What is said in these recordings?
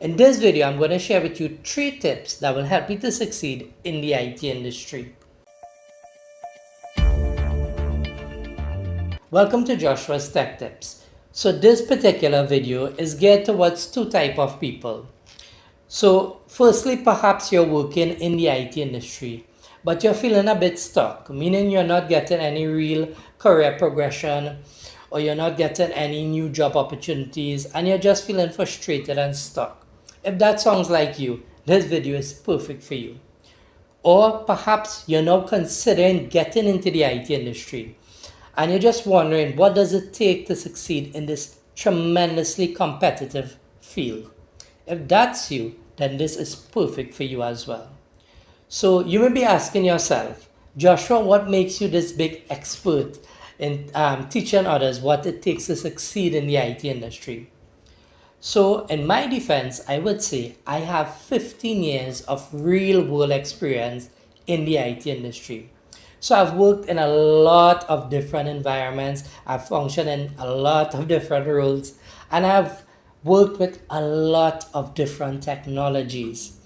In this video, I'm going to share with you 3 tips that will help you to succeed in the IT industry. Welcome to Joshua's Tech Tips. So this particular video is geared towards 2 types of people. So firstly, perhaps you're working in the IT industry, but you're feeling a bit stuck, meaning you're not getting any real career progression, or you're not getting any new job opportunities, and you're just feeling frustrated and stuck. If that sounds like you, this video is perfect for you. Or perhaps you're now considering getting into the IT industry, and you're just wondering, what does it take to succeed in this tremendously competitive field? If that's you, then this is perfect for you as well. So you may be asking yourself, Joshua, what makes you this big expert in teaching others what it takes to succeed in the IT industry? So in my defense, I would say I have 15 years of real world experience in the IT industry. So I've worked in a lot of different environments, I've functioned in a lot of different roles, and I've worked with a lot of different technologies.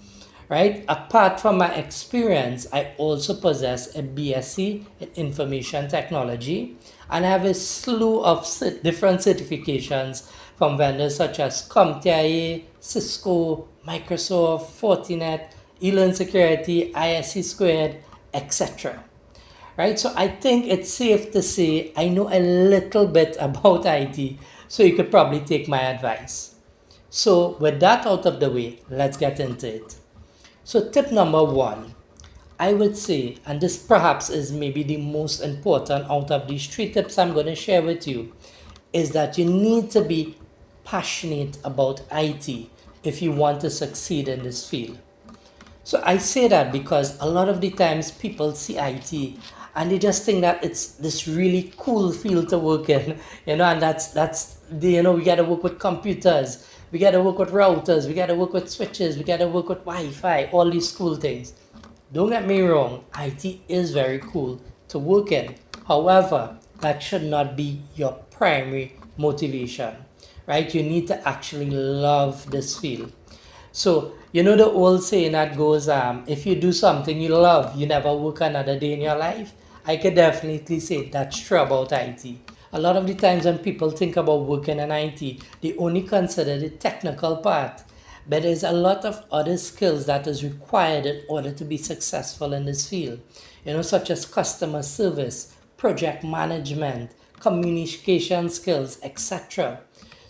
Right? Apart from my experience, I also possess a BSc in information technology, and I have a slew of different certifications from vendors such as CompTIA, Cisco, Microsoft, Fortinet, eLearn Security, ISC Squared, etc. Right? So I think it's safe to say I know a little bit about IT, so you could probably take my advice. So with that out of the way, let's get into it. So tip number 1, I would say, and this perhaps is maybe the most important out of these 3 tips I'm going to share with you, is that you need to be passionate about IT if you want to succeed in this field. So I say that because a lot of the times people see IT and they just think that it's this really cool field to work in, and that's the, we got to work with computers, we got to work with routers, we got to work with switches, we got to work with Wi-Fi, all these cool things. Don't get me wrong, IT is very cool to work in. However, that should not be your primary motivation, right? You need to actually love this field. So, the old saying that goes, if you do something you love, you never work another day in your life. I could definitely say that's true about IT. A lot of the times when people think about working in IT, they only consider the technical part. But there's a lot of other skills that is required in order to be successful in this field, such as customer service, project management, communication skills, etc.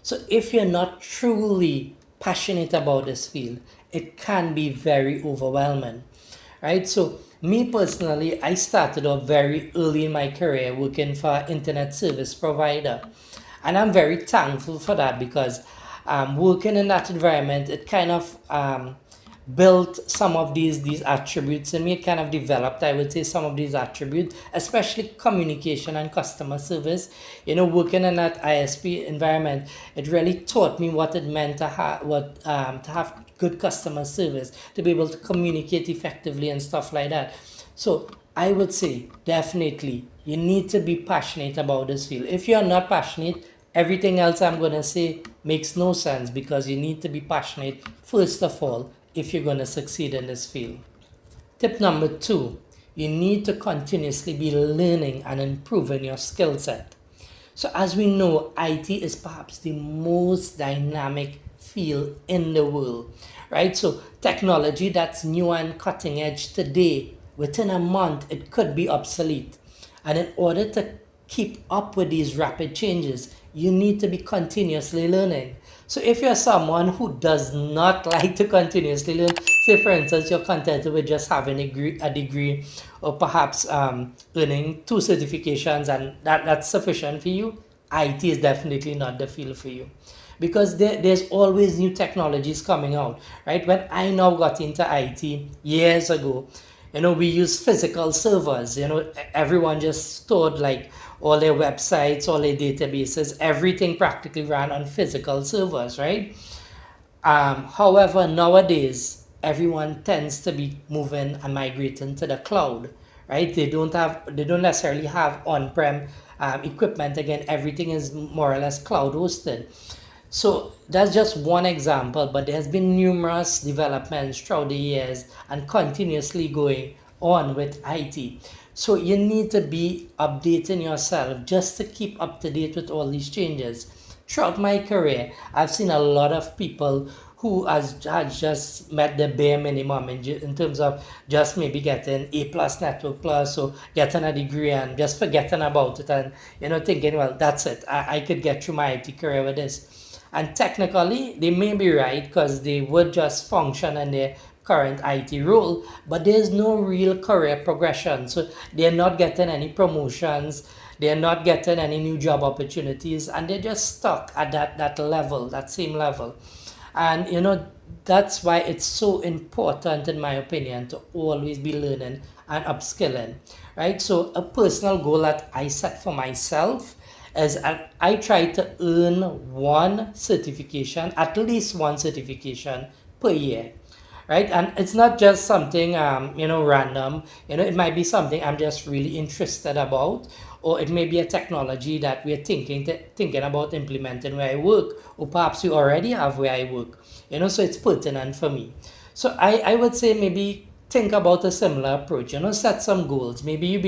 So if you're not truly passionate about this field, it can be very overwhelming, right? So me personally, I started off very early in my career working for an internet service provider, and I'm very thankful for that because working in that environment, it kind of built some of these attributes in me. It kind of developed, I would say, some of these attributes, especially communication and customer service. Working in that ISP environment, it really taught me what it meant to have good customer service, to be able to communicate effectively and stuff like that. So I would say definitely you need to be passionate about this field. If you're not passionate, everything else I'm going to say makes no sense, because you need to be passionate first of all if you're going to succeed in this field. Tip number 2, you need to continuously be learning and improving your skill set. So as we know, IT is perhaps the most dynamic field in the world, right? So technology that's new and cutting edge today, within a month, it could be obsolete. And in order to keep up with these rapid changes, you need to be continuously learning. So if you're someone who does not like to continuously learn, say for instance, you're contented with just having a degree or perhaps earning 2 certifications and that's sufficient for you, IT is definitely not the field for you. Because there's always new technologies coming out, right? When I now got into IT years ago, we use physical servers. Everyone just stored like all their websites, all their databases, everything practically ran on physical servers, right? However, nowadays, everyone tends to be moving and migrating to the cloud, right? They don't necessarily have on-prem equipment. Again, everything is more or less cloud hosted. So that's just one example, but there's been numerous developments throughout the years and continuously going on with IT. So you need to be updating yourself just to keep up to date with all these changes. Throughout my career, I've seen a lot of people who has just met the bare minimum in terms of just maybe getting A plus network plus or getting a degree and just forgetting about it and thinking, well, that's it, I could get through my IT career with this. And technically, they may be right because they would just function in their current IT role, but there's no real career progression. So they're not getting any promotions, they're not getting any new job opportunities, and they're just stuck at that level, that same level. And that's why it's so important, in my opinion, to always be learning and upskilling, right? So a personal goal that I set for myself is I try to earn one certification, at least one certification per year, right? And it's not just something random. It might be something I'm just really interested about, or it may be a technology that we're thinking about implementing where I work, or perhaps we already have where I work. So it's pertinent for me. So I would say maybe think about a similar approach. Set some goals. Maybe you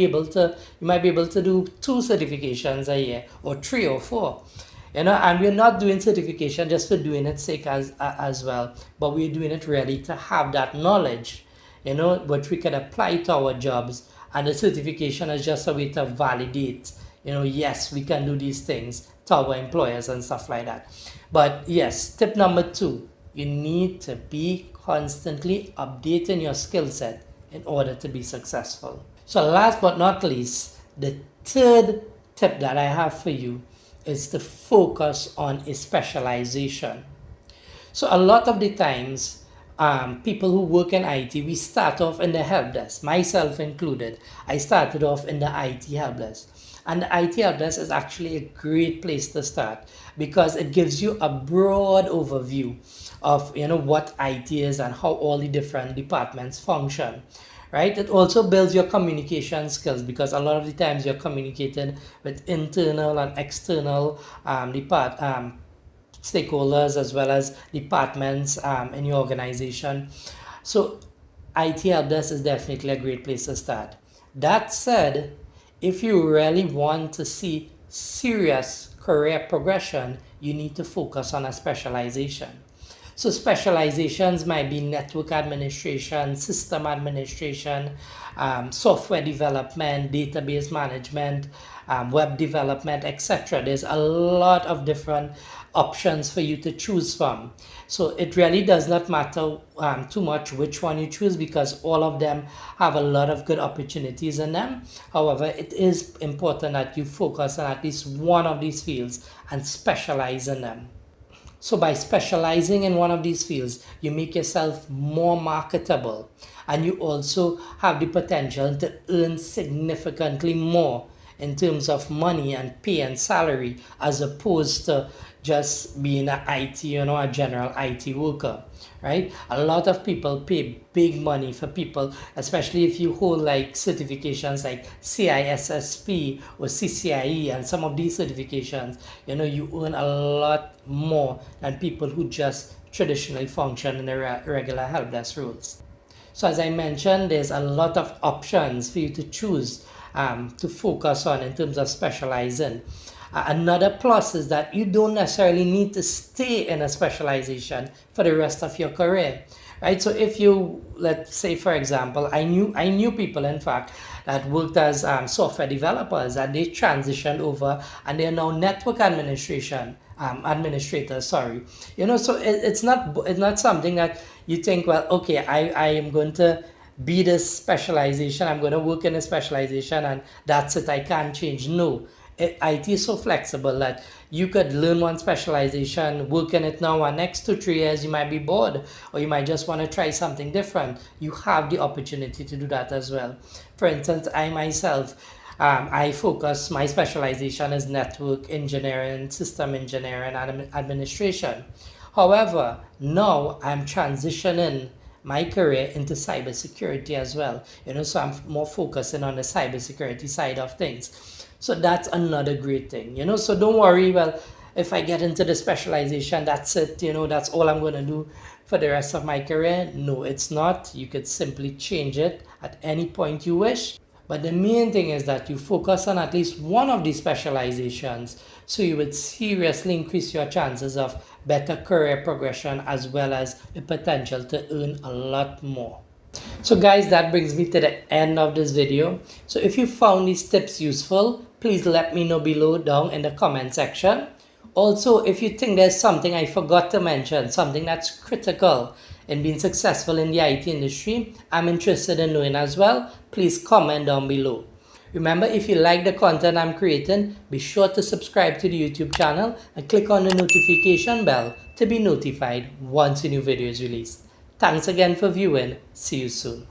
might be able to do 2 certifications a year, or 3 or 4. And we're not doing certification just for doing its sake as well, but we're doing it really to have that knowledge, which we can apply to our jobs. And the certification is just a way to validate, yes, we can do these things to our employers and stuff like that. But yes, tip number 2, you need to be constantly updating your skill set in order to be successful. So last but not least, the third tip that I have for you is to focus on a specialization. So a lot of the times, people who work in IT, we start off in the help desk, myself included. I started off in the IT help desk. And the IT help desk is actually a great place to start because it gives you a broad overview of what IT is and how all the different departments function. Right? It also builds your communication skills because a lot of the times you're communicating with internal and external stakeholders as well as departments in your organization. So IT help desk is definitely a great place to start. That said, if you really want to see serious career progression, you need to focus on a specialization. So specializations might be network administration, system administration, software development, database management, web development, etc. There's a lot of different options for you to choose from. So it really does not matter too much which one you choose because all of them have a lot of good opportunities in them. However, it is important that you focus on at least one of these fields and specialize in them. So by specializing in one of these fields, you make yourself more marketable and you also have the potential to earn significantly more in terms of money and pay and salary as opposed to just being an IT, a general IT worker, right? A lot of people pay big money for people, especially if you hold like certifications like CISSP or CCIE and some of these certifications, you earn a lot more than people who just traditionally function in the regular help desk roles. So as I mentioned, there's a lot of options for you to choose to focus on in terms of specializing. Another plus is that you don't necessarily need to stay in a specialization for the rest of your career, right? So if you, let's say for example, I knew people in fact that worked as software developers and they transitioned over and they're now network administrators, sorry. So it's not something that you think, well, okay, I am going to be this specialization, I'm going to work in a specialization and that's it, I can't change. No, IT is so flexible that you could learn one specialization, work in it now, and next 2 3 years you might be bored, or you might just want to try something different. You have the opportunity to do that as well. For instance, I myself, I focus, my specialization is network engineering, system engineering, and administration. However, now I'm transitioning my career into cybersecurity as well. So I'm more focusing on the cybersecurity side of things. So that's another great thing. So don't worry. Well, if I get into the specialization, that's it, that's all I'm going to do for the rest of my career. No, it's not. You could simply change it at any point you wish. But the main thing is that you focus on at least one of these specializations, so you would seriously increase your chances of better career progression as well as the potential to earn a lot more. So guys, that brings me to the end of this video. So if you found these tips useful, please let me know below down in the comment section. Also, if you think there's something I forgot to mention, something that's critical in being successful in the IT industry, I'm interested in knowing as well, please comment down below. Remember, if you like the content I'm creating, be sure to subscribe to the YouTube channel and click on the notification bell to be notified once a new video is released. Thanks again for viewing. See you soon.